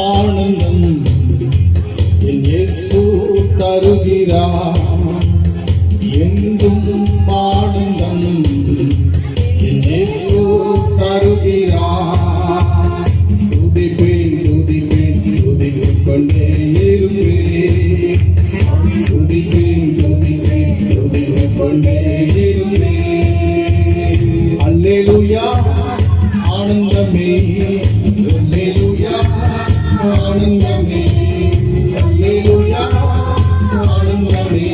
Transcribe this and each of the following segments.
ஆனந்தம் என் இயேசு தருகிறார். எங்கும் ஆனந்தம் என் இயேசு தருகிறார். துதிப்பேன் துதிப்பேன் துதித்துக் கொண்டே இருப்பேன். துதிப்பேன் துதிப்பேன் துதித்துக் கொண்டே இருப்பேன். அல்லேலூயா ஆனந்தமே, அல்லேலூயா ஆனந்தமே, அல்லேலூயா ஆனந்தமே,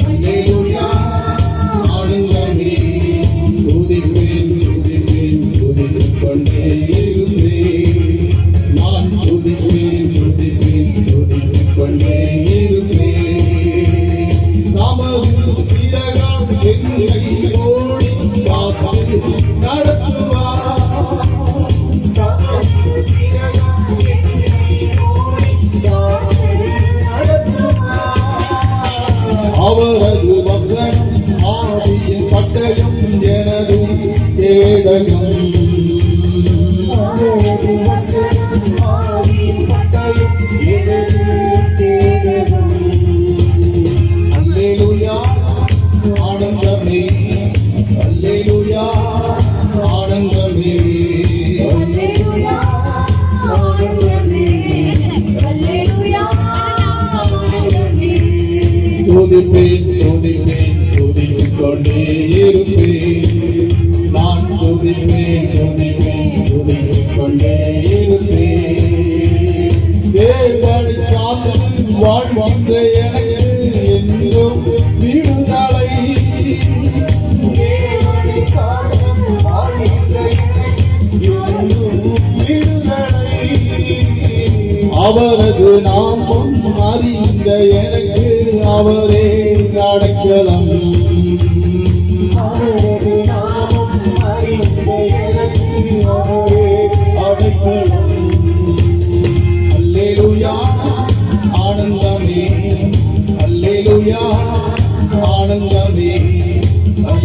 அல்லேலூயா ஆனந்தமே. துதிப்பேன் துதிப்பேன் துதித்துக் கொண்டே இருப்பேன். நான் துதிப்பேன் துதிப்பேன் துதித்துக் கொண்டே இருப்பேன். நமது சிறகால் என்னை ஓடி காத்து நடத்துவார். அவரது வசனம் ஆவியின் பட்டயம் எனது கேடகம். அவரது வசனம் ஆவியின் பட்டயம் எனது கேடகம். அல்லேலூயா ஆனந்தமே, அல்லேலூயா ஆனந்தமே, அல்லேலூயா ஆனந்தமே, அல்லேலூயா ஆனந்தமே. துதிப்பேன் துதிப்பேன் துதித்துக் கொண்டே இருப்பேன். நான் துதிப்பேன் துதிப்பேன் துதித்துக் கொண்டே இருப்பேன். தேவனை காத்து வாழ்கின்ற எனக்கு என்றும் விடுதலை. தேவனை காத்து வாழ்கின்ற எனக்கு என்றும் விடுதலை. அவரது நாமம் அறிந்த எனக்கு அவரே அடைக்கலம்.